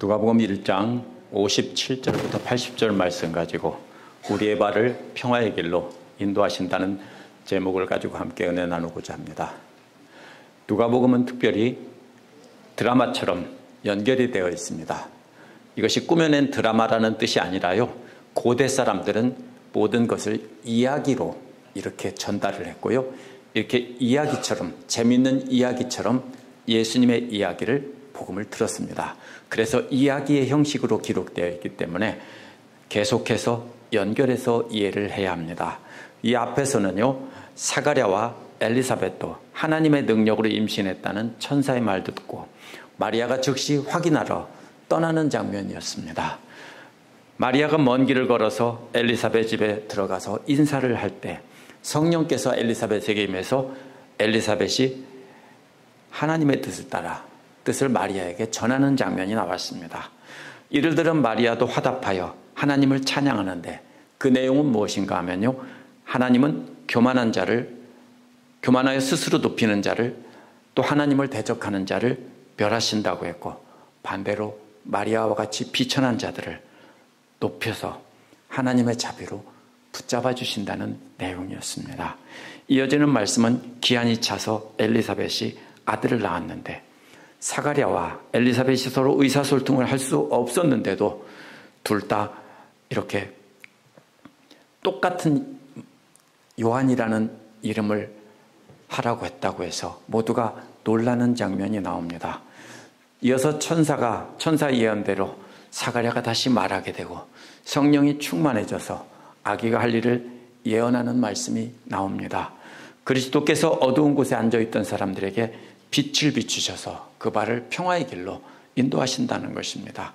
누가복음 1장 57절부터 80절 말씀 가지고 우리의 발을 평화의 길로 인도하신다는 제목을 가지고 함께 은혜 나누고자 합니다. 누가복음은 특별히 드라마처럼 연결이 되어 있습니다. 이것이 꾸며낸 드라마라는 뜻이 아니라요, 고대 사람들은 모든 것을 이야기로 이렇게 전달을 했고요, 이렇게 이야기처럼, 재미있는 이야기처럼 예수님의 이야기를 복음을 들었습니다. 그래서 이야기의 형식으로 기록되어 있기 때문에 계속해서 연결해서 이해를 해야 합니다. 이 앞에서는요, 사가랴와 엘리사벳도 하나님의 능력으로 임신했다는 천사의 말 듣고 마리아가 즉시 확인하러 떠나는 장면이었습니다. 마리아가 먼 길을 걸어서 엘리사벳 집에 들어가서 인사를 할 때 성령께서 엘리사벳에게 임해서 엘리사벳이 하나님의 뜻을 따라 뜻을 마리아에게 전하는 장면이 나왔습니다. 이를 들은 마리아도 화답하여 하나님을 찬양하는데 그 내용은 무엇인가 하면요, 하나님은 교만하여 스스로 높이는 자를, 또 하나님을 대적하는 자를 멸하신다고 했고, 반대로 마리아와 같이 비천한 자들을 높여서 하나님의 자비로 붙잡아 주신다는 내용이었습니다. 이어지는 말씀은 기한이 차서 엘리사벳이 아들을 낳았는데 사가랴와 엘리사벳이 서로 의사소통을 할 수 없었는데도 둘 다 이렇게 똑같은 요한이라는 이름을 하라고 했다고 해서 모두가 놀라는 장면이 나옵니다. 이어서 천사 예언대로 사가랴가 다시 말하게 되고 성령이 충만해져서 아기가 할 일을 예언하는 말씀이 나옵니다. 그리스도께서 어두운 곳에 앉아있던 사람들에게 빛을 비추셔서 그 발을 평화의 길로 인도하신다는 것입니다.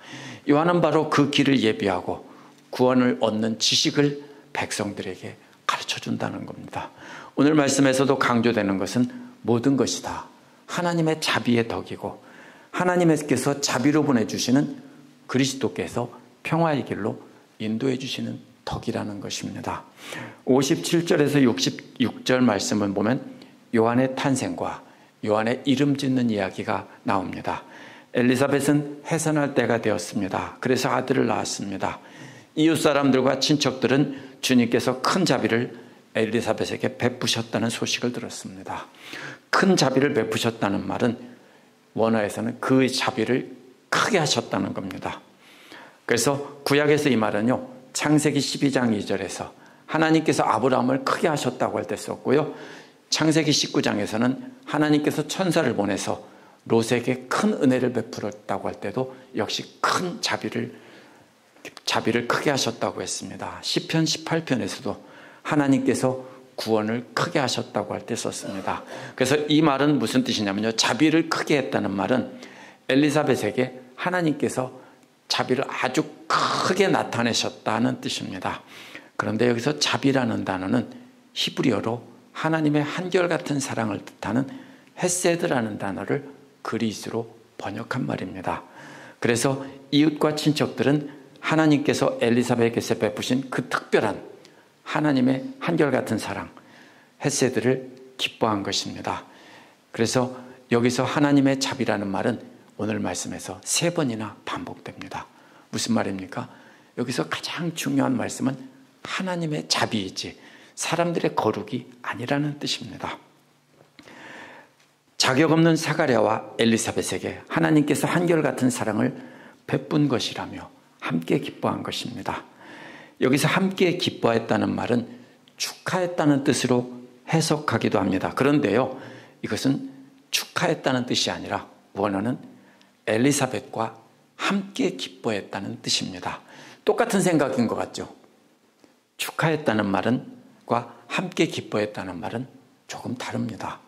요한은 바로 그 길을 예비하고 구원을 얻는 지식을 백성들에게 가르쳐준다는 겁니다. 오늘 말씀에서도 강조되는 것은 모든 것이 다 하나님의 자비의 덕이고 하나님께서 자비로 보내주시는 그리스도께서 평화의 길로 인도해 주시는 덕이라는 것입니다. 57절에서 66절 말씀을 보면 요한의 탄생과 요한의 이름 짓는 이야기가 나옵니다. 엘리사벳은 해산할 때가 되었습니다. 그래서 아들을 낳았습니다. 이웃 사람들과 친척들은 주님께서 큰 자비를 엘리사벳에게 베푸셨다는 소식을 들었습니다. 큰 자비를 베푸셨다는 말은 원어에서는 그 자비를 크게 하셨다는 겁니다. 그래서 구약에서 이 말은요, 창세기 12장 2절에서 하나님께서 아브라함을 크게 하셨다고 할 때 썼고요, 창세기 19장에서는 하나님께서 천사를 보내서 롯에게 큰 은혜를 베풀었다고 할 때도 역시 큰 자비를 크게 하셨다고 했습니다. 시편 18편에서도 하나님께서 구원을 크게 하셨다고 할 때 썼습니다. 그래서 이 말은 무슨 뜻이냐면요, 자비를 크게 했다는 말은 엘리사벳에게 하나님께서 자비를 아주 크게 나타내셨다는 뜻입니다. 그런데 여기서 자비라는 단어는 히브리어로 하나님의 한결같은 사랑을 뜻하는 헤세드라는 단어를 그리스로 번역한 말입니다. 그래서 이웃과 친척들은 하나님께서 엘리사벳에게 베푸신 그 특별한 하나님의 한결같은 사랑, 헤세드를 기뻐한 것입니다. 그래서 여기서 하나님의 자비라는 말은 오늘 말씀에서 3번이나 반복됩니다. 무슨 말입니까? 여기서 가장 중요한 말씀은 하나님의 자비이지 사람들의 거룩이 아니라는 뜻입니다. 자격 없는 사가랴와 엘리사벳에게 하나님께서 한결같은 사랑을 베푼 것이라며 함께 기뻐한 것입니다. 여기서 함께 기뻐했다는 말은 축하했다는 뜻으로 해석하기도 합니다. 그런데요, 이것은 축하했다는 뜻이 아니라 원어는 엘리사벳과 함께 기뻐했다는 뜻입니다. 똑같은 생각인 것 같죠? 축하했다는 말과 함께 기뻐했다는 말은 조금 다릅니다.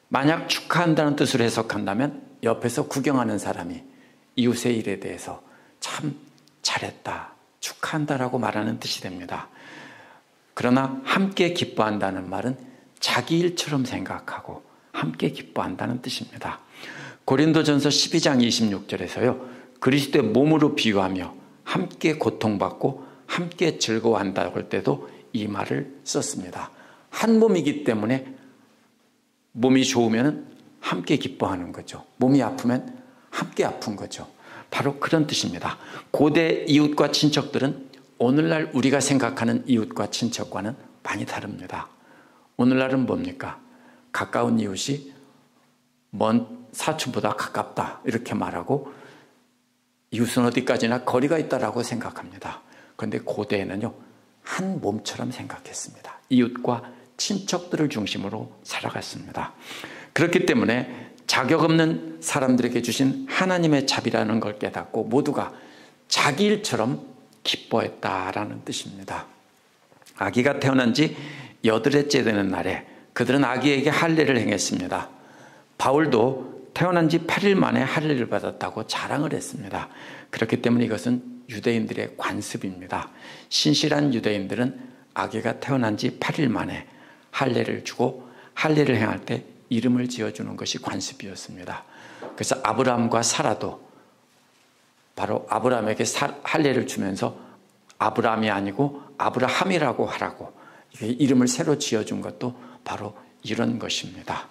만약 축하한다는 뜻으로 해석한다면 옆에서 구경하는 사람이 이웃의 일에 대해서 참 잘했다, 축하한다라고 말하는 뜻이 됩니다. 그러나 함께 기뻐한다는 말은 자기 일처럼 생각하고 함께 기뻐한다는 뜻입니다. 고린도전서 12장 26절에서요, 그리스도의 몸으로 비유하며 함께 고통받고 함께 즐거워한다고 할 때도 이 말을 썼습니다. 한 몸이기 때문에 몸이 좋으면 함께 기뻐하는 거죠. 몸이 아프면 함께 아픈 거죠. 바로 그런 뜻입니다. 고대 이웃과 친척들은 오늘날 우리가 생각하는 이웃과 친척과는 많이 다릅니다. 오늘날은 뭡니까? 가까운 이웃이 먼 사촌보다 가깝다 이렇게 말하고 이웃은 어디까지나 거리가 있다라고 생각합니다. 그런데 고대에는요, 한 몸처럼 생각했습니다. 이웃과 친척들을 중심으로 살아갔습니다. 그렇기 때문에 자격 없는 사람들에게 주신 하나님의 자비라는 걸 깨닫고 모두가 자기 일처럼 기뻐했다라는 뜻입니다. 아기가 태어난 지 8회째 되는 날에 그들은 아기에게 할례를 행했습니다. 바울도 태어난 지 8일 만에 할례를 받았다고 자랑을 했습니다. 그렇기 때문에 이것은 유대인들의 관습입니다. 신실한 유대인들은 아기가 태어난 지 8일 만에 할례를 주고 할례를 행할 때 이름을 지어주는 것이 관습이었습니다. 그래서 아브라함과 사라도 바로 아브라함에게 할례를 주면서 아브라함이 아니고 아브라함이라고 하라고 이름을 새로 지어준 것도 바로 이런 것입니다.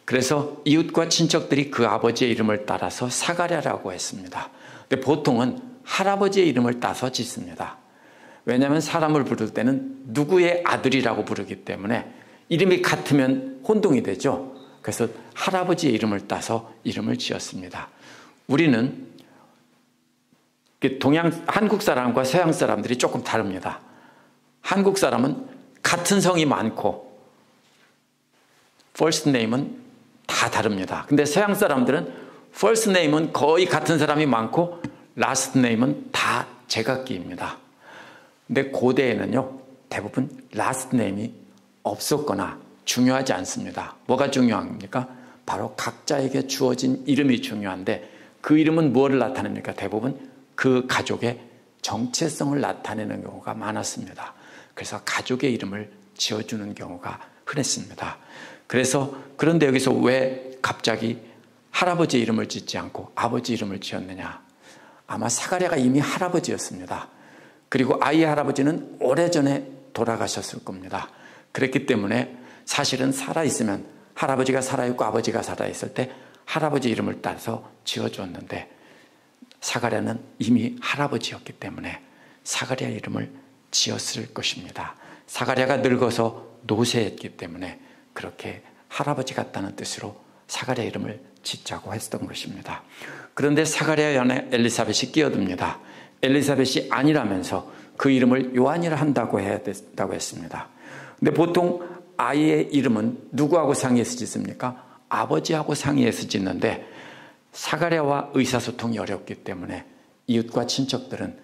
그래서 이웃과 친척들이 그 아버지의 이름을 따라서 사가랴라고 했습니다. 근데 보통은 할아버지의 이름을 따서 짓습니다. 왜냐하면 사람을 부를 때는 누구의 아들이라고 부르기 때문에 이름이 같으면 혼동이 되죠. 그래서 할아버지의 이름을 따서 이름을 지었습니다. 우리는 한국 사람과 서양 사람들이 조금 다릅니다. 한국 사람은 같은 성이 많고 first name은 다 다릅니다. 근데 서양 사람들은 first name은 거의 같은 사람이 많고 last name은 다 제각기입니다. 근데 고대에는요, 대부분 last name이 없었거나 중요하지 않습니다. 뭐가 중요합니까? 바로 각자에게 주어진 이름이 중요한데 그 이름은 무엇을 나타냅니까? 대부분 그 가족의 정체성을 나타내는 경우가 많았습니다. 그래서 가족의 이름을 지어주는 경우가 흔했습니다. 그런데 여기서 왜 갑자기 할아버지 이름을 짓지 않고 아버지 이름을 지었느냐? 아마 사가랴가 이미 할아버지였습니다. 그리고 아이의 할아버지는 오래전에 돌아가셨을 겁니다. 그랬기 때문에 사실은 살아있으면 할아버지가 살아있고 아버지가 살아있을 때 할아버지 이름을 따서 지어줬는데 사가랴는 이미 할아버지였기 때문에 사가랴 이름을 지었을 것입니다. 사가랴가 늙어서 노쇠했기 때문에 그렇게 할아버지 같다는 뜻으로 사가랴 이름을 짓자고 했던 것입니다. 그런데 사가랴의 연에 엘리사벳이 끼어듭니다. 엘리사벳이 아니라면서 그 이름을 요한이라 한다고 해야 된다고 했습니다. 근데 보통 아이의 이름은 누구하고 상의해서 짓습니까? 아버지하고 상의해서 짓는데 사가랴와 의사소통이 어렵기 때문에 이웃과 친척들은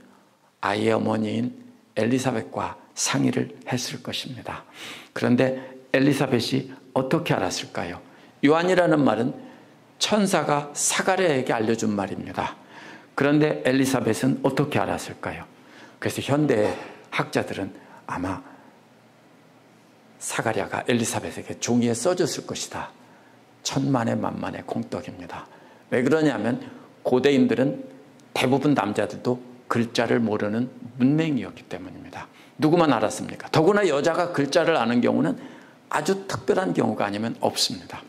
아이의 어머니인 엘리사벳과 상의를 했을 것입니다. 그런데 엘리사벳이 어떻게 알았을까요? 요한이라는 말은 천사가 사가랴에게 알려준 말입니다. 그런데 엘리사벳은 어떻게 알았을까요? 그래서 현대 학자들은 아마 사가랴가 엘리사벳에게 종이에 써줬을 것이다. 천만의 만만의 공덕입니다. 왜 그러냐면 고대인들은 대부분 남자들도 글자를 모르는 문맹이었기 때문입니다. 누구만 알았습니까? 더구나 여자가 글자를 아는 경우는 아주 특별한 경우가 아니면 없습니다.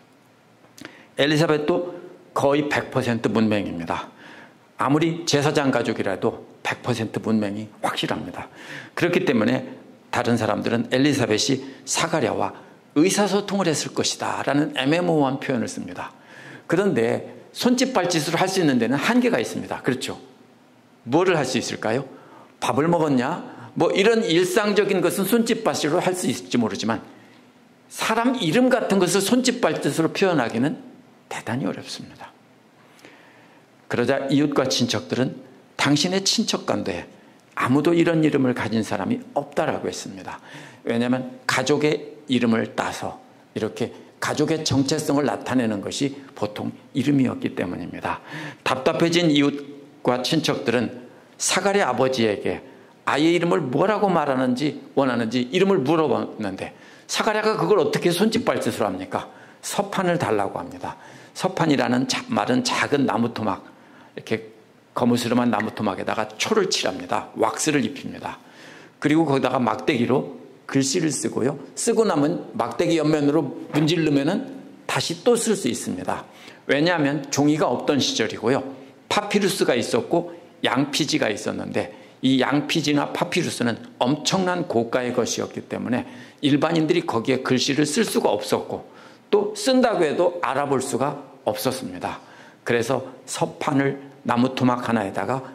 엘리사벳도 거의 100% 문맹입니다. 아무리 제사장 가족이라도 100% 문맹이 확실합니다. 그렇기 때문에 다른 사람들은 엘리사벳이 사가랴와 의사소통을 했을 것이다 라는 애매모호한 표현을 씁니다. 그런데 손짓 발짓으로 할 수 있는 데는 한계가 있습니다. 그렇죠? 뭐를 할 수 있을까요? 밥을 먹었냐? 뭐 이런 일상적인 것은 손짓 발짓으로 할 수 있을지 모르지만 사람 이름 같은 것을 손짓 발짓으로 표현하기는 대단히 어렵습니다. 그러자 이웃과 친척들은 당신의 친척 가운데 아무도 이런 이름을 가진 사람이 없다라고 했습니다. 왜냐하면 가족의 이름을 따서 이렇게 가족의 정체성을 나타내는 것이 보통 이름이었기 때문입니다. 답답해진 이웃과 친척들은 사가랴 아버지에게 아이의 이름을 뭐라고 원하는지 이름을 물어봤는데 사가랴가 그걸 어떻게 손짓발짓으로 합니까? 서판을 달라고 합니다. 서판이라는 말은 작은 나무토막, 이렇게 거무스름한 나무토막에다가 초를 칠합니다. 왁스를 입힙니다. 그리고 거기다가 막대기로 글씨를 쓰고요. 쓰고 나면 막대기 옆면으로 문지르면 다시 또 쓸 수 있습니다. 왜냐하면 종이가 없던 시절이고요. 파피루스가 있었고 양피지가 있었는데 이 양피지나 파피루스는 엄청난 고가의 것이었기 때문에 일반인들이 거기에 글씨를 쓸 수가 없었고 또 쓴다고 해도 알아볼 수가 없었습니다. 그래서 서판을 나무 토막 하나에다가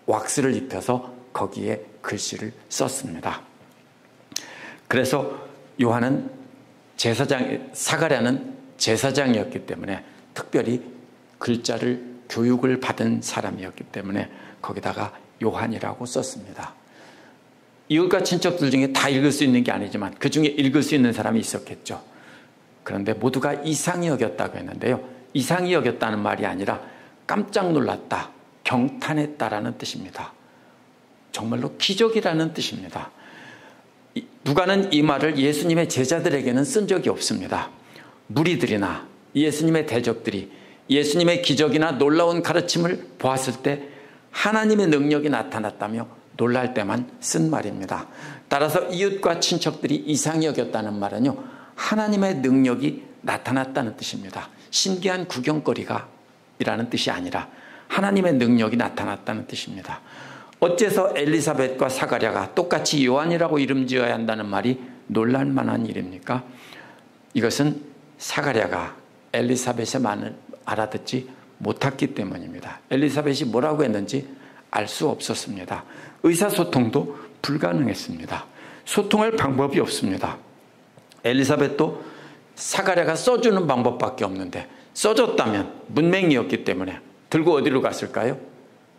왁스를 입혀서 거기에 글씨를 썼습니다. 그래서 요한은 사가랴는 제사장이었기 때문에 특별히 글자를 교육을 받은 사람이었기 때문에 거기다가 요한이라고 썼습니다. 이웃과 친척들 중에 다 읽을 수 있는 게 아니지만 그 중에 읽을 수 있는 사람이 있었겠죠. 그런데 모두가 이상히 여겼다고 했는데요. 이상히 여겼다는 말이 아니라 깜짝 놀랐다, 경탄했다라는 뜻입니다. 정말로 기적이라는 뜻입니다. 누가는 이 말을 예수님의 제자들에게는 쓴 적이 없습니다. 무리들이나 예수님의 대적들이 예수님의 기적이나 놀라운 가르침을 보았을 때 하나님의 능력이 나타났다며 놀랄 때만 쓴 말입니다. 따라서 이웃과 친척들이 이상히 여겼다는 말은요, 하나님의 능력이 나타났다는 뜻입니다. 신기한 구경거리가 이라는 뜻이 아니라 하나님의 능력이 나타났다는 뜻입니다. 어째서 엘리사벳과 사가랴가 똑같이 요한이라고 이름 지어야 한다는 말이 놀랄만한 일입니까? 이것은 사가랴가 엘리사벳의 말을 알아듣지 못했기 때문입니다. 엘리사벳이 뭐라고 했는지 알 수 없었습니다. 의사소통도 불가능했습니다. 소통할 방법이 없습니다. 엘리사벳도 사가랴가 써주는 방법밖에 없는데 써줬다면 문맹이었기 때문에 들고 어디로 갔을까요?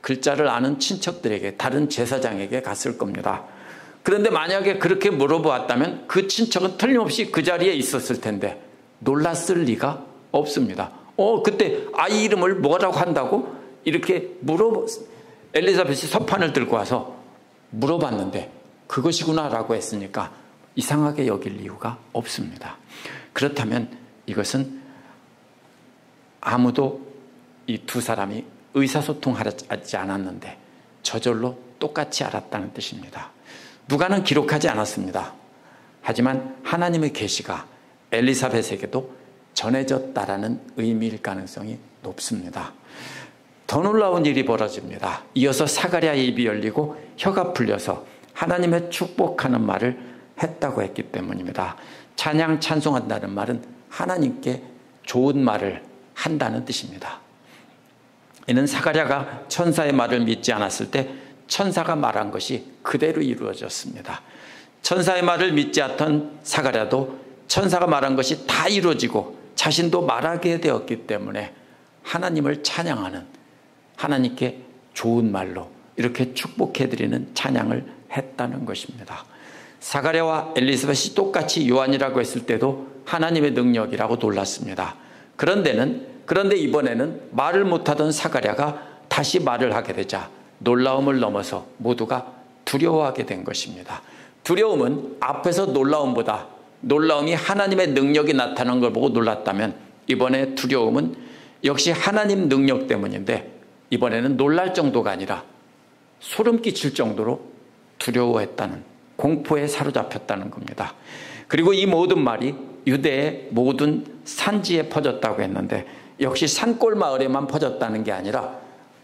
글자를 아는 친척들에게, 다른 제사장에게 갔을 겁니다. 그런데 만약에 그렇게 물어보았다면 그 친척은 틀림없이 그 자리에 있었을 텐데 놀랐을 리가 없습니다. 그때 아이 이름을 뭐라고 한다고? 이렇게 엘리사벳이 서판을 들고 와서 물어봤는데 그것이구나라고 했으니까 이상하게 여길 이유가 없습니다. 그렇다면 이것은 아무도 이 두 사람이 의사소통하지 않았는데 저절로 똑같이 알았다는 뜻입니다. 누가는 기록하지 않았습니다. 하지만 하나님의 계시가 엘리사벳에게도 전해졌다라는 의미일 가능성이 높습니다. 더 놀라운 일이 벌어집니다. 이어서 사가랴의 입이 열리고 혀가 풀려서 하나님의 축복하는 말을 했다고 했기 때문입니다. 찬양 찬송한다는 말은 하나님께 좋은 말을 한다는 뜻입니다. 이는 사가랴가 천사의 말을 믿지 않았을 때 천사가 말한 것이 그대로 이루어졌습니다. 천사의 말을 믿지 않던 사가랴도 천사가 말한 것이 다 이루어지고 자신도 말하게 되었기 때문에 하나님을 찬양하는, 하나님께 좋은 말로 이렇게 축복해드리는 찬양을 했다는 것입니다. 사가랴와 엘리사벳이 똑같이 요한이라고 했을 때도 하나님의 능력이라고 놀랐습니다. 그런데 이번에는 말을 못하던 사가랴가 다시 말을 하게 되자 놀라움을 넘어서 모두가 두려워하게 된 것입니다. 두려움은 앞에서 놀라움이 하나님의 능력이 나타난 걸 보고 놀랐다면 이번에 두려움은 역시 하나님 능력 때문인데 이번에는 놀랄 정도가 아니라 소름 끼칠 정도로 두려워했다는, 공포에 사로잡혔다는 겁니다. 그리고 이 모든 말이 유대의 모든 산지에 퍼졌다고 했는데 역시 산골 마을에만 퍼졌다는 게 아니라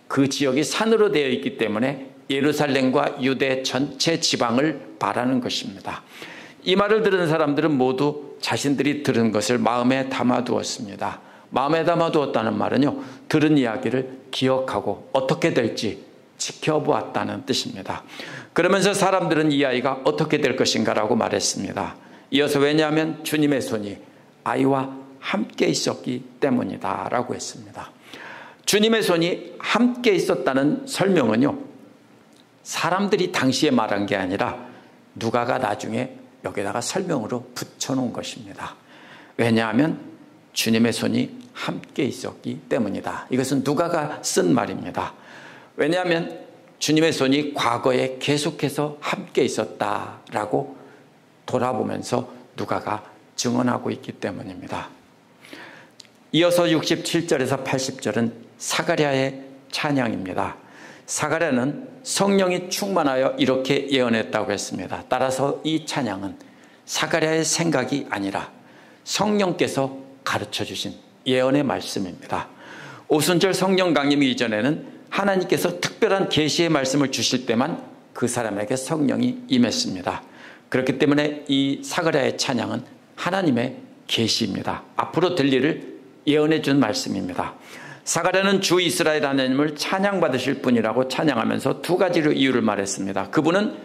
그 지역이 산으로 되어 있기 때문에 예루살렘과 유대 전체 지방을 바라는 것입니다. 이 말을 들은 사람들은 모두 자신들이 들은 것을 마음에 담아두었습니다. 마음에 담아두었다는 말은요, 들은 이야기를 기억하고 어떻게 될지 지켜보았다는 뜻입니다. 그러면서 사람들은 이 아이가 어떻게 될 것인가라고 말했습니다. 이어서 왜냐하면 주님의 손이 아이와 함께 있었기 때문이다 라고 했습니다. 주님의 손이 함께 있었다는 설명은요, 사람들이 당시에 말한 게 아니라 누가가 나중에 여기다가 설명으로 붙여놓은 것입니다. 왜냐하면 주님의 손이 함께 있었기 때문이다. 이것은 누가가 쓴 말입니다. 왜냐하면 주님의 손이 과거에 계속해서 함께 있었다라고 돌아보면서 누가가 증언하고 있기 때문입니다. 이어서 67절에서 80절은 사가랴의 찬양입니다. 사가랴는 성령이 충만하여 이렇게 예언했다고 했습니다. 따라서 이 찬양은 사가랴의 생각이 아니라 성령께서 가르쳐 주신 예언의 말씀입니다. 오순절 성령 강림 이전에는 하나님께서 특별한 계시의 말씀을 주실 때만 그 사람에게 성령이 임했습니다. 그렇기 때문에 이 사가랴의 찬양은 하나님의 계시입니다. 앞으로 될 일을 예언해 준 말씀입니다. 사가랴는 주 이스라엘 하나님을 찬양받으실 분이라고 찬양하면서 두 가지로 이유를 말했습니다. 그분은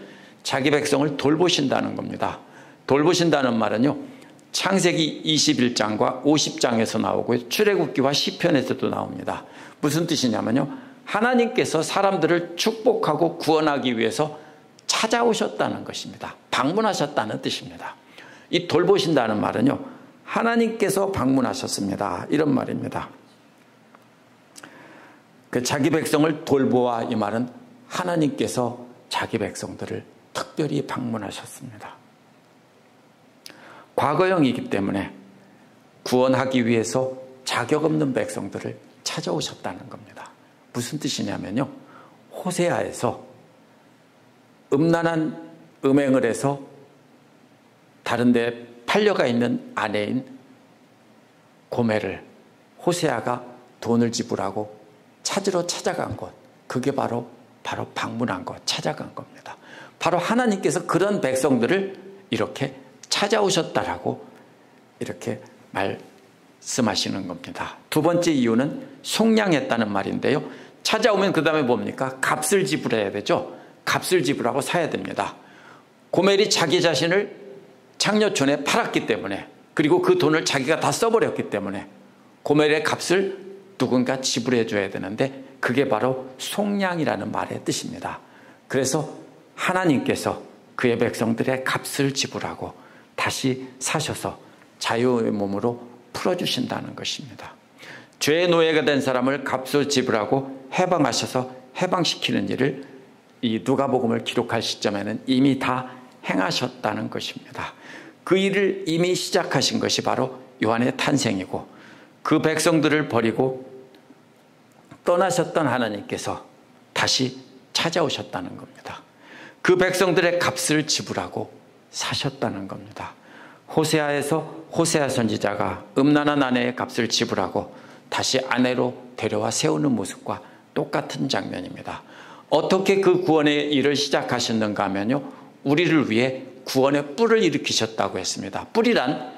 자기 백성을 돌보신다는 겁니다. 돌보신다는 말은요, 창세기 21장과 50장에서 나오고 출애굽기와 시편에서도 나옵니다. 무슨 뜻이냐면요, 하나님께서 사람들을 축복하고 구원하기 위해서 찾아오셨다는 것입니다. 방문하셨다는 뜻입니다. 이 돌보신다는 말은요, 하나님께서 방문하셨습니다, 이런 말입니다. 그 자기 백성을 돌보아, 이 말은 하나님께서 자기 백성들을 특별히 방문하셨습니다. 과거형이기 때문에 구원하기 위해서 자격 없는 백성들을 찾아오셨다는 겁니다. 무슨 뜻이냐면요, 호세아에서 음란한 음행을 해서 다른 데 팔려가 있는 아내인 고멜을 호세아가 돈을 지불하고 찾으러 찾아간 것, 그게 바로 방문한 것, 찾아간 겁니다. 바로 하나님께서 그런 백성들을 이렇게 찾아오셨다라고 이렇게 말씀하시는 겁니다. 두 번째 이유는 속량했다는 말인데요, 찾아오면 그 다음에 뭡니까? 값을 지불해야 되죠. 값을 지불하고 사야 됩니다. 고멜이 자기 자신을 창녀촌에 팔았기 때문에, 그리고 그 돈을 자기가 다 써버렸기 때문에 고멜의 값을 누군가 지불해 줘야 되는데, 그게 바로 속량이라는 말의 뜻입니다. 그래서 하나님께서 그의 백성들의 값을 지불하고 다시 사셔서 자유의 몸으로 풀어주신다는 것입니다. 죄의 노예가 된 사람을 값을 지불하고 해방하셔서 해방시키는 일을 이 누가복음을 기록할 시점에는 이미 다 행하셨다는 것입니다. 그 일을 이미 시작하신 것이 바로 요한의 탄생이고, 그 백성들을 버리고 떠나셨던 하나님께서 다시 찾아오셨다는 겁니다. 그 백성들의 값을 지불하고 사셨다는 겁니다. 호세아에서 호세아 선지자가 음란한 아내의 값을 지불하고 다시 아내로 데려와 세우는 모습과 똑같은 장면입니다. 어떻게 그 구원의 일을 시작하셨는가 하면요, 우리를 위해 구원의 뿔을 일으키셨다고 했습니다. 뿔이란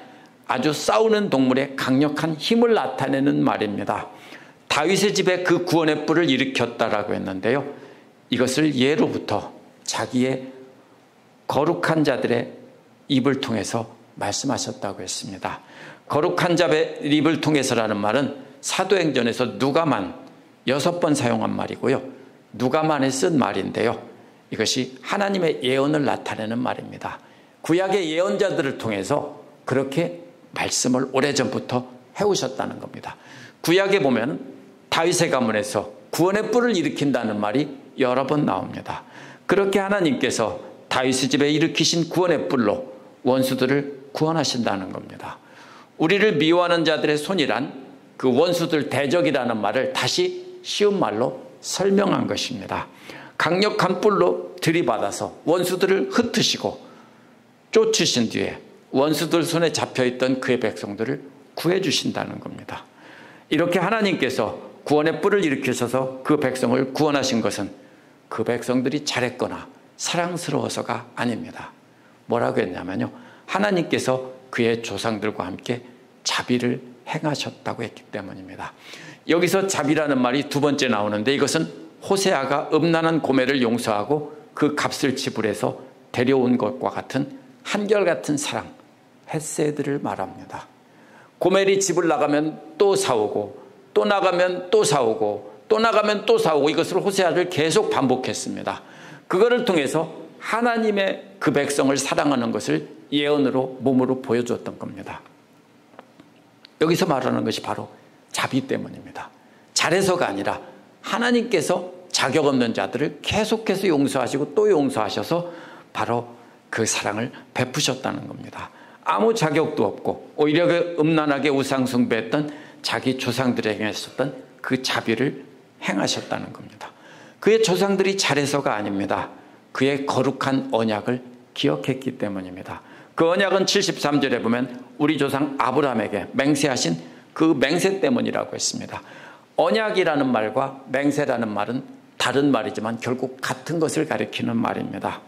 아주 싸우는 동물의 강력한 힘을 나타내는 말입니다. 다윗의 집에 그 구원의 뿔을 일으켰다라고 했는데요, 이것을 예로부터 자기의 거룩한 자들의 입을 통해서 말씀하셨다고 했습니다. 거룩한 자의 입을 통해서라는 말은 사도행전에서 누가만 6번 사용한 말이고요, 누가만에 쓴 말인데요, 이것이 하나님의 예언을 나타내는 말입니다. 구약의 예언자들을 통해서 그렇게 말씀을 오래전부터 해오셨다는 겁니다. 구약에 보면 다윗의 가문에서 구원의 뿔을 일으킨다는 말이 여러 번 나옵니다. 그렇게 하나님께서 다윗의 집에 일으키신 구원의 뿔로 원수들을 구원하신다는 겁니다. 우리를 미워하는 자들의 손이란 그 원수들 대적이라는 말을 다시 쉬운 말로 설명한 것입니다. 강력한 뿔로 들이받아서 원수들을 흩으시고 쫓으신 뒤에 원수들 손에 잡혀있던 그의 백성들을 구해주신다는 겁니다. 이렇게 하나님께서 구원의 뿔을 일으키셔서 그 백성을 구원하신 것은 그 백성들이 잘했거나 사랑스러워서가 아닙니다. 뭐라고 했냐면요, 하나님께서 그의 조상들과 함께 자비를 행하셨다고 했기 때문입니다. 여기서 자비라는 말이 두 번째 나오는데, 이것은 호세아가 음란한 고멜을 용서하고 그 값을 지불해서 데려온 것과 같은 한결같은 사랑, 헤세드를 말합니다. 고멜이 집을 나가면 또 사오고, 또 나가면 또 사오고, 또 나가면 또 사오고, 이것을 호세아를 계속 반복했습니다. 그거를 통해서 하나님의 그 백성을 사랑하는 것을 예언으로 몸으로 보여줬던 겁니다. 여기서 말하는 것이 바로 자비 때문입니다. 잘해서가 아니라 하나님께서 자격 없는 자들을 계속해서 용서하시고 또 용서하셔서 바로 그 사랑을 베푸셨다는 겁니다. 아무 자격도 없고 오히려 그 음란하게 우상 숭배했던 자기 조상들에게 했었던 그 자비를 행하셨다는 겁니다. 그의 조상들이 잘해서가 아닙니다. 그의 거룩한 언약을 기억했기 때문입니다. 그 언약은 73절에 보면 우리 조상 아브라함에게 맹세하신 그 맹세 때문이라고 했습니다. 언약이라는 말과 맹세라는 말은 다른 말이지만 결국 같은 것을 가리키는 말입니다.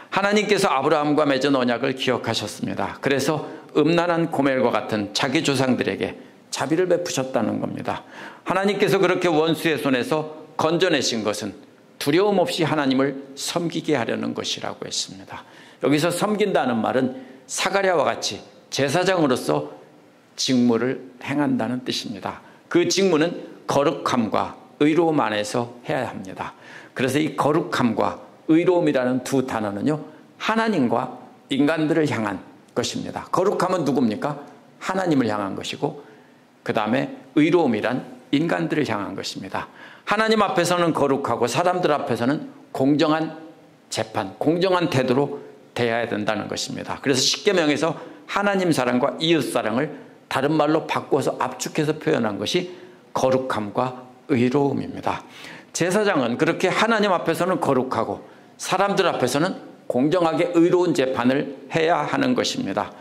하나님께서 아브라함과 맺은 언약을 기억하셨습니다. 그래서 음란한 고멜과 같은 자기 조상들에게 자비를 베푸셨다는 겁니다. 하나님께서 그렇게 원수의 손에서 건져내신 것은 두려움 없이 하나님을 섬기게 하려는 것이라고 했습니다. 여기서 섬긴다는 말은 사가랴와 같이 제사장으로서 직무를 행한다는 뜻입니다. 그 직무는 거룩함과 의로움 안에서 해야 합니다. 그래서 이 거룩함과 의로움이라는 두 단어는요, 하나님과 인간들을 향한 것입니다. 거룩함은 누굽니까? 하나님을 향한 것이고, 그 다음에 의로움이란 인간들을 향한 것입니다. 하나님 앞에서는 거룩하고 사람들 앞에서는 공정한 재판, 공정한 태도로 대해야 된다는 것입니다. 그래서 십계명에서 하나님 사랑과 이웃 사랑을 다른 말로 바꿔서 압축해서 표현한 것이 거룩함과 의로움입니다. 제사장은 그렇게 하나님 앞에서는 거룩하고 사람들 앞에서는 공정하게 의로운 재판을 해야 하는 것입니다.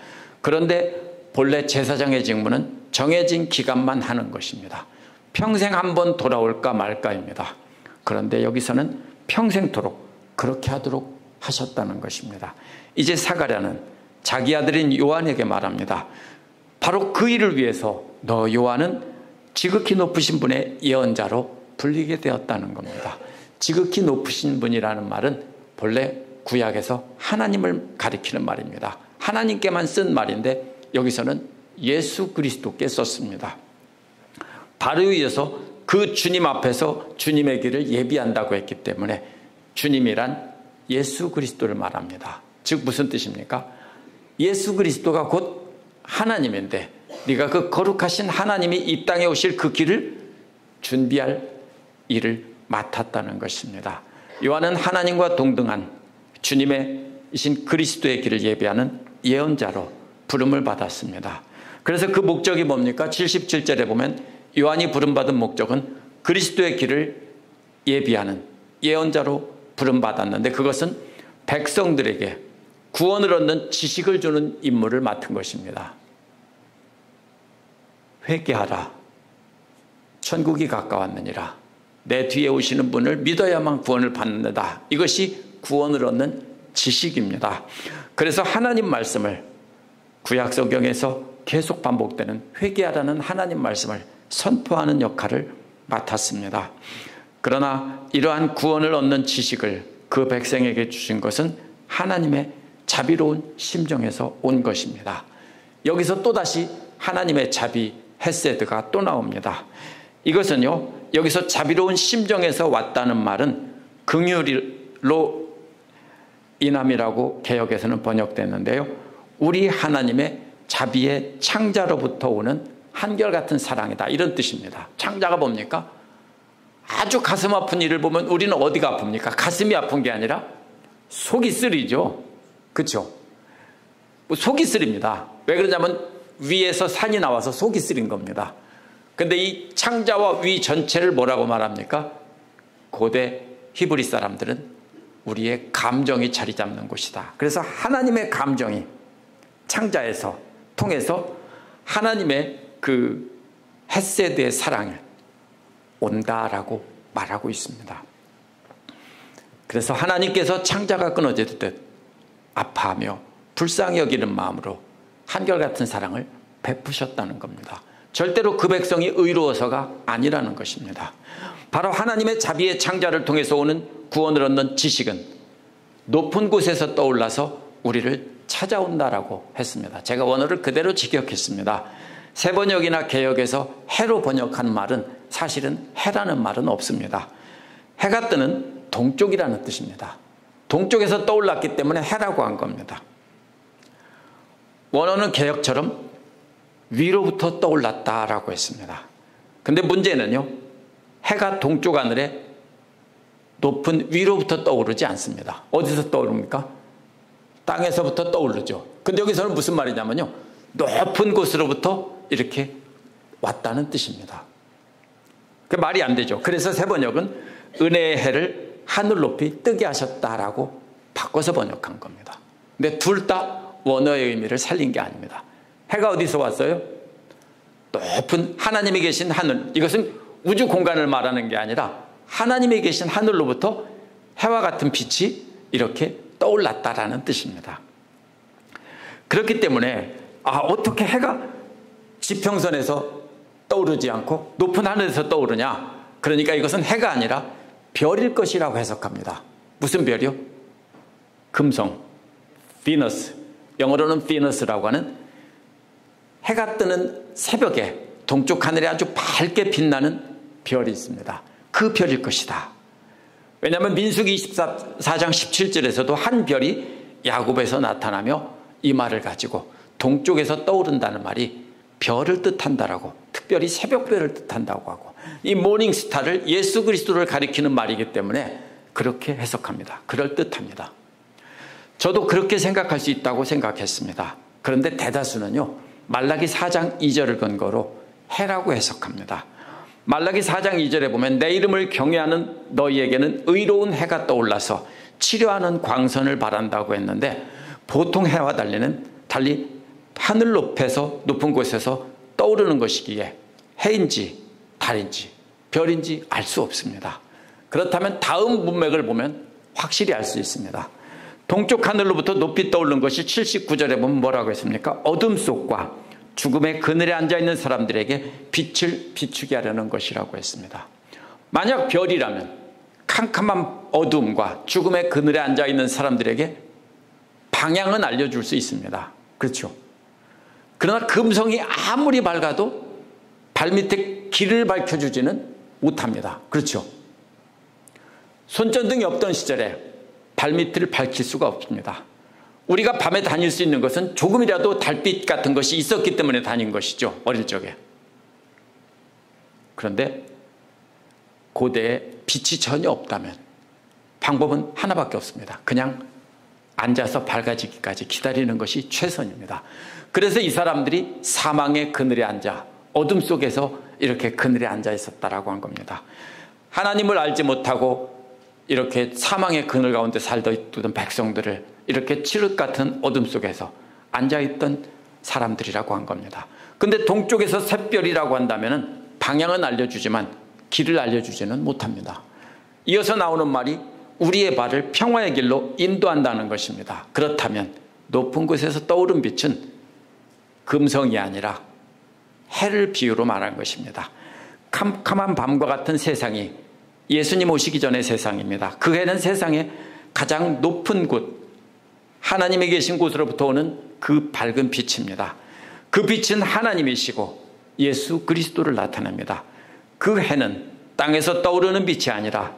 그런데 본래 제사장의 직무는 정해진 기간만 하는 것입니다. 평생 한 번 돌아올까 말까입니다. 그런데 여기서는 평생토록 그렇게 하도록 하셨다는 것입니다. 이제 사가랴는 자기 아들인 요한에게 말합니다. 바로 그 일을 위해서 너 요한은 지극히 높으신 분의 예언자로 불리게 되었다는 겁니다. 지극히 높으신 분이라는 말은 본래 구약에서 하나님을 가리키는 말입니다. 하나님께만 쓴 말인데 여기서는 예수 그리스도께 썼습니다. 바로 이어서 그 주님 앞에서 주님의 길을 예비한다고 했기 때문에 주님이란 예수 그리스도를 말합니다. 즉 무슨 뜻입니까? 예수 그리스도가 곧 하나님인데 네가 그 거룩하신 하나님이 이 땅에 오실 그 길을 준비할 일을 맡았다는 것입니다. 요한은 하나님과 동등한 주님의 이신 그리스도의 길을 예비하는 예언자로 부름을 받았습니다. 그래서 그 목적이 뭡니까? 77절에 보면 요한이 부름받은 목적은 그리스도의 길을 예비하는 예언자로 부름받았는데 그것은 백성들에게 구원을 얻는 지식을 주는 임무를 맡은 것입니다. 회개하라. 천국이 가까웠느니라. 내 뒤에 오시는 분을 믿어야만 구원을 받는다. 이것이 구원을 얻는 지식입니다. 그래서 하나님 말씀을 구약 성경에서 계속 반복되는 회개하라는 하나님 말씀을 선포하는 역할을 맡았습니다. 그러나 이러한 구원을 얻는 지식을 그 백성에게 주신 것은 하나님의 자비로운 심정에서 온 것입니다. 여기서 또다시 하나님의 자비 헤세드가 또 나옵니다. 이것은요, 여기서 자비로운 심정에서 왔다는 말은 긍휼로 인함이라고 개역에서는 번역됐는데요, 우리 하나님의 자비의 창자로부터 오는 한결같은 사랑이다, 이런 뜻입니다. 창자가 뭡니까? 아주 가슴 아픈 일을 보면 우리는 어디가 아픕니까? 가슴이 아픈 게 아니라 속이 쓰리죠. 그렇죠? 속이 쓰립니다. 왜 그러냐면 위에서 산이 나와서 속이 쓰린 겁니다. 근데 이 창자와 위 전체를 뭐라고 말합니까? 고대 히브리 사람들은 우리의 감정이 자리 잡는 곳이다. 그래서 하나님의 감정이 창자에서 통해서 하나님의 그 헤세드의 사랑을 온다라고 말하고 있습니다. 그래서 하나님께서 창자가 끊어지듯 아파하며 불쌍히 여기는 마음으로 한결같은 사랑을 베푸셨다는 겁니다. 절대로 그 백성이 의로워서가 아니라는 것입니다. 바로 하나님의 자비의 창자를 통해서 오는 구원을 얻는 지식은 높은 곳에서 떠올라서 우리를 찾아온다라고 했습니다. 제가 원어를 그대로 직역했습니다. 새 번역이나 개역에서 해로 번역한 말은 사실은 해라는 말은 없습니다. 해가 뜨는 동쪽이라는 뜻입니다. 동쪽에서 떠올랐기 때문에 해라고 한 겁니다. 원어는 개역처럼 위로부터 떠올랐다라고 했습니다. 근데 문제는요, 해가 동쪽 하늘에 높은 위로부터 떠오르지 않습니다. 어디서 떠오릅니까? 땅에서부터 떠오르죠. 근데 여기서는 무슨 말이냐면요, 높은 곳으로부터 이렇게 왔다는 뜻입니다. 그 말이 안 되죠. 그래서 새 번역은 은혜의 해를 하늘 높이 뜨게 하셨다라고 바꿔서 번역한 겁니다. 근데 둘 다 원어의 의미를 살린 게 아닙니다. 해가 어디서 왔어요? 높은 하나님이 계신 하늘, 이것은 우주 공간을 말하는 게 아니라 하나님이 계신 하늘로부터 해와 같은 빛이 이렇게 떠올랐다라는 뜻입니다. 그렇기 때문에 어떻게 해가 지평선에서 떠오르지 않고 높은 하늘에서 떠오르냐? 그러니까 이것은 해가 아니라 별일 것이라고 해석합니다. 무슨 별이요? 금성, 비너스. 영어로는 비너스라고 하는 해가 뜨는 새벽에 동쪽 하늘에 아주 밝게 빛나는 별이 있습니다. 그 별일 것이다. 왜냐하면 민수기 24장 17절에서도 한 별이 야곱에서 나타나며 이 말을 가지고 동쪽에서 떠오른다는 말이 별을 뜻한다라고, 특별히 새벽별을 뜻한다고 하고, 이 모닝스타를 예수 그리스도를 가리키는 말이기 때문에 그렇게 해석합니다. 그럴듯합니다. 저도 그렇게 생각할 수 있다고 생각했습니다. 그런데 대다수는요, 말라기 4장 2절을 근거로 해라고 해석합니다. 말라기 4장 2절에 보면 내 이름을 경외하는 너희에게는 의로운 해가 떠올라서 치료하는 광선을 바란다고 했는데, 보통 해와 달리 하늘 높에서 높은 곳에서 떠오르는 것이기에 해인지 달인지 별인지 알 수 없습니다. 그렇다면 다음 문맥을 보면 확실히 알 수 있습니다. 동쪽 하늘로부터 높이 떠오르는 것이 79절에 보면 뭐라고 했습니까? 어둠 속과 죽음의 그늘에 앉아있는 사람들에게 빛을 비추게 하려는 것이라고 했습니다. 만약 별이라면 캄캄한 어둠과 죽음의 그늘에 앉아있는 사람들에게 방향은 알려줄 수 있습니다. 그렇죠? 그러나 금성이 아무리 밝아도 발밑에 길을 밝혀주지는 못합니다. 그렇죠? 손전등이 없던 시절에 발밑을 밝힐 수가 없습니다. 우리가 밤에 다닐 수 있는 것은 조금이라도 달빛 같은 것이 있었기 때문에 다닌 것이죠. 어릴 적에. 그런데 고대에 빛이 전혀 없다면 방법은 하나밖에 없습니다. 그냥 앉아서 밝아지기까지 기다리는 것이 최선입니다. 그래서 이 사람들이 사망의 그늘에 앉아 어둠 속에서 이렇게 그늘에 앉아 있었다라고 한 겁니다. 하나님을 알지 못하고 이렇게 사망의 그늘 가운데 살던 백성들을 이렇게 칠흑 같은 어둠 속에서 앉아있던 사람들이라고 한 겁니다. 근데 동쪽에서 샛별이라고 한다면 방향은 알려주지만 길을 알려주지는 못합니다. 이어서 나오는 말이 우리의 발을 평화의 길로 인도한다는 것입니다. 그렇다면 높은 곳에서 떠오른 빛은 금성이 아니라 해를 비유로 말한 것입니다. 캄캄한 밤과 같은 세상이 예수님 오시기 전의 세상입니다. 그 해는 세상의 가장 높은 곳, 하나님이 계신 곳으로부터 오는 그 밝은 빛입니다. 그 빛은 하나님이시고 예수 그리스도를 나타냅니다. 그 해는 땅에서 떠오르는 빛이 아니라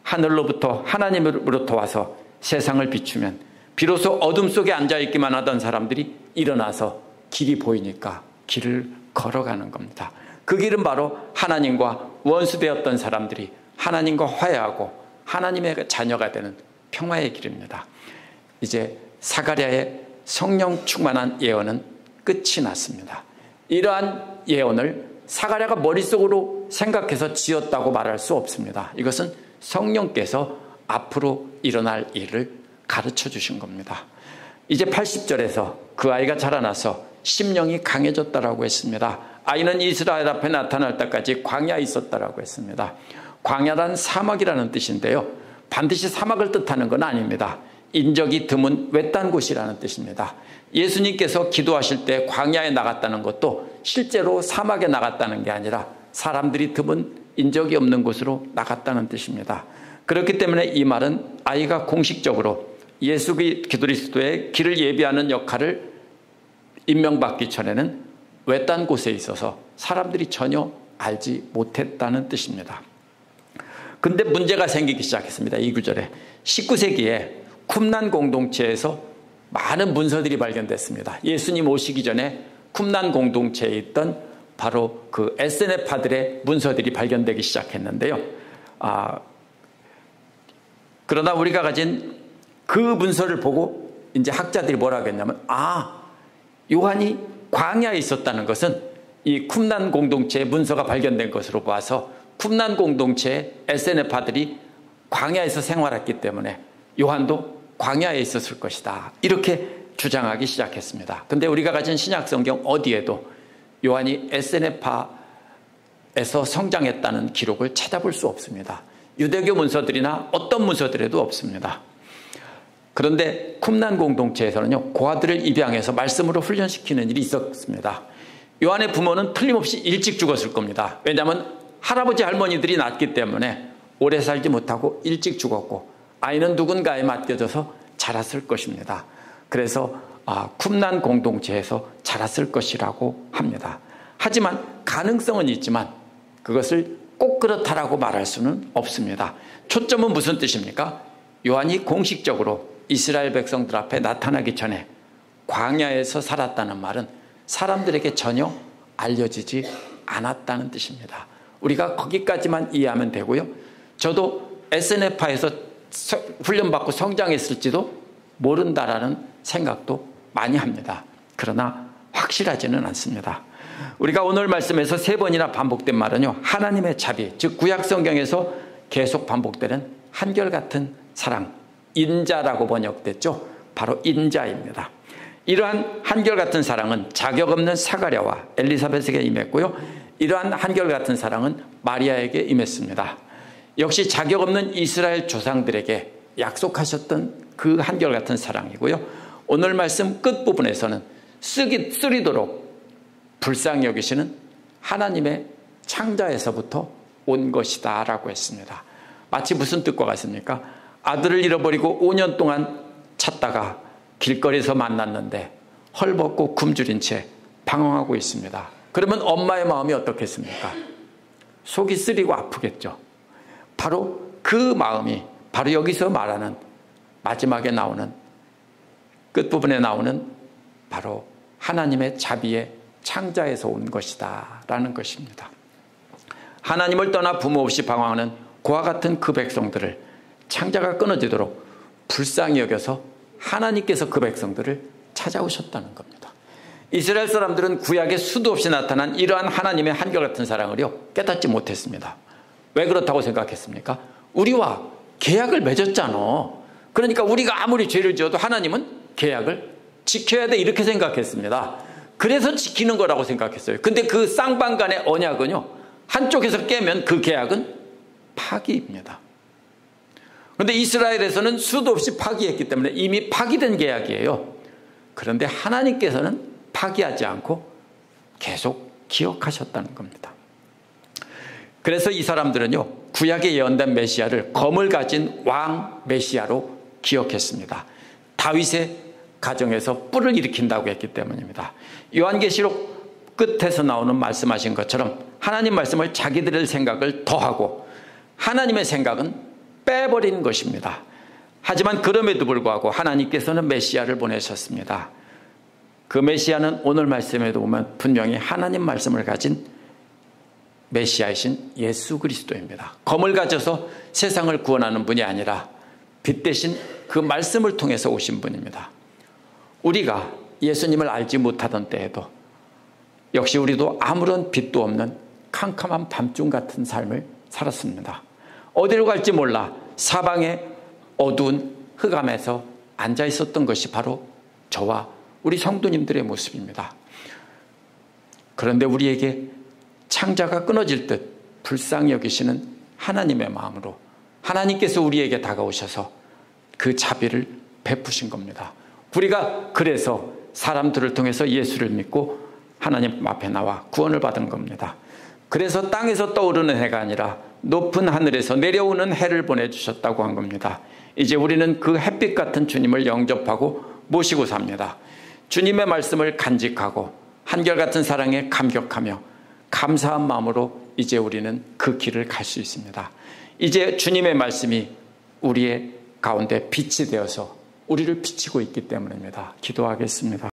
하늘로부터 하나님으로부터 와서 세상을 비추면 비로소 어둠 속에 앉아있기만 하던 사람들이 일어나서 길이 보이니까 길을 걸어가는 겁니다. 그 길은 바로 하나님과 원수되었던 사람들이 하나님과 화해하고 하나님의 자녀가 되는 평화의 길입니다. 이제 사가랴의 성령 충만한 예언은 끝이 났습니다. 이러한 예언을 사가랴가 머릿속으로 생각해서 지었다고 말할 수 없습니다. 이것은 성령께서 앞으로 일어날 일을 가르쳐 주신 겁니다. 이제 80절에서 그 아이가 자라나서 심령이 강해졌다라고 했습니다. 아이는 이스라엘 앞에 나타날 때까지 광야에 있었다라고 했습니다. 광야란 사막이라는 뜻인데요, 반드시 사막을 뜻하는 건 아닙니다. 인적이 드문 외딴 곳이라는 뜻입니다. 예수님께서 기도하실 때 광야에 나갔다는 것도 실제로 사막에 나갔다는 게 아니라 사람들이 드문 인적이 없는 곳으로 나갔다는 뜻입니다. 그렇기 때문에 이 말은 아이가 공식적으로 예수 그리스도의 길을 예비하는 역할을 임명받기 전에는 외딴 곳에 있어서 사람들이 전혀 알지 못했다는 뜻입니다. 근데 문제가 생기기 시작했습니다. 이 구절에 19세기에 쿰란 공동체에서 많은 문서들이 발견됐습니다. 예수님 오시기 전에 쿰란 공동체에 있던 바로 그 에스네파들의 문서들이 발견되기 시작했는데요. 그러나 우리가 가진 그 문서를 보고 이제 학자들이 뭐라고 했냐면, 요한이 광야에 있었다는 것은 이 쿰란 공동체의 문서가 발견된 것으로 봐서 쿰란 공동체의 에스네파들이 광야에서 생활했기 때문에 요한도 광야에 있었을 것이다, 이렇게 주장하기 시작했습니다. 근데 우리가 가진 신약 성경 어디에도 요한이 에스네파 성장했다는 기록을 찾아볼 수 없습니다. 유대교 문서들이나 어떤 문서들에도 없습니다. 그런데 쿰란 공동체에서는요, 고아들을 입양해서 말씀으로 훈련시키는 일이 있었습니다. 요한의 부모는 틀림없이 일찍 죽었을 겁니다. 왜냐하면 할아버지 할머니들이 낳았기 때문에 오래 살지 못하고 일찍 죽었고 아이는 누군가에 맡겨져서 자랐을 것입니다. 그래서 쿰란 공동체에서 자랐을 것이라고 합니다. 하지만 가능성은 있지만 그것을 꼭 그렇다라고 말할 수는 없습니다. 초점은 무슨 뜻입니까? 요한이 공식적으로 이스라엘 백성들 앞에 나타나기 전에 광야에서 살았다는 말은 사람들에게 전혀 알려지지 않았다는 뜻입니다. 우리가 거기까지만 이해하면 되고요. 저도 SNF에서 훈련받고 성장했을지도 모른다라는 생각도 많이 합니다. 그러나 확실하지는 않습니다. 우리가 오늘 말씀에서 3번이나 반복된 말은요, 하나님의 자비, 즉 구약 성경에서 계속 반복되는 한결같은 사랑, 인자라고 번역됐죠. 바로 인자입니다. 이러한 한결같은 사랑은 자격 없는 사가랴와 엘리사벳에게 임했고요, 이러한 한결같은 사랑은 마리아에게 임했습니다. 역시 자격 없는 이스라엘 조상들에게 약속하셨던 그 한결같은 사랑이고요, 오늘 말씀 끝부분에서는 쓰리도록 불쌍히 여기시는 하나님의 창자에서부터 온 것이다 라고 했습니다. 마치 무슨 뜻과 같습니까? 아들을 잃어버리고 5년 동안 찾다가 길거리에서 만났는데 헐벗고 굶주린 채 방황하고 있습니다. 그러면 엄마의 마음이 어떻겠습니까? 속이 쓰리고 아프겠죠. 바로 그 마음이 바로 여기서 말하는 마지막에 나오는 끝부분에 나오는 바로 하나님의 자비의 창자에서 온 것이다 라는 것입니다. 하나님을 떠나 부모 없이 방황하는 고아 같은 그 백성들을 창자가 끊어지도록 불쌍히 여겨서 하나님께서 그 백성들을 찾아오셨다는 겁니다. 이스라엘 사람들은 구약에 수도 없이 나타난 이러한 하나님의 한결같은 사랑을요, 깨닫지 못했습니다. 왜 그렇다고 생각했습니까? 우리와 계약을 맺었잖아. 그러니까 우리가 아무리 죄를 지어도 하나님은 계약을 지켜야 돼, 이렇게 생각했습니다. 그래서 지키는 거라고 생각했어요. 근데 그 쌍방간의 언약은요, 한쪽에서 깨면 그 계약은 파기입니다. 그런데 이스라엘에서는 수도 없이 파기했기 때문에 이미 파기된 계약이에요. 그런데 하나님께서는 파기하지 않고 계속 기억하셨다는 겁니다. 그래서 이 사람들은요, 구약에 예언된 메시아를 검을 가진 왕 메시아로 기억했습니다. 다윗의 가정에서 뿔을 일으킨다고 했기 때문입니다. 요한계시록 끝에서 나오는 말씀하신 것처럼 하나님 말씀을 자기들의 생각을 더하고 하나님의 생각은 빼버린 것입니다. 하지만 그럼에도 불구하고 하나님께서는 메시아를 보내셨습니다. 그 메시아는 오늘 말씀에도 보면 분명히 하나님 말씀을 가진 메시아이신 예수 그리스도입니다. 검을 가져서 세상을 구원하는 분이 아니라 빛 대신 그 말씀을 통해서 오신 분입니다. 우리가 예수님을 알지 못하던 때에도 역시 우리도 아무런 빛도 없는 캄캄한 밤중 같은 삶을 살았습니다. 어디로 갈지 몰라 사방의 어두운 흑암에서 앉아 있었던 것이 바로 저와 우리 성도님들의 모습입니다. 그런데 우리에게 창자가 끊어질 듯 불쌍히 여기시는 하나님의 마음으로 하나님께서 우리에게 다가오셔서 그 자비를 베푸신 겁니다. 우리가 그래서 사람들을 통해서 예수를 믿고 하나님 앞에 나와 구원을 받은 겁니다. 그래서 땅에서 떠오르는 해가 아니라 높은 하늘에서 내려오는 해를 보내주셨다고 한 겁니다. 이제 우리는 그 햇빛 같은 주님을 영접하고 모시고 삽니다. 주님의 말씀을 간직하고 한결같은 사랑에 감격하며 감사한 마음으로 이제 우리는 그 길을 갈 수 있습니다. 이제 주님의 말씀이 우리의 가운데 빛이 되어서 우리를 비치고 있기 때문입니다. 기도하겠습니다.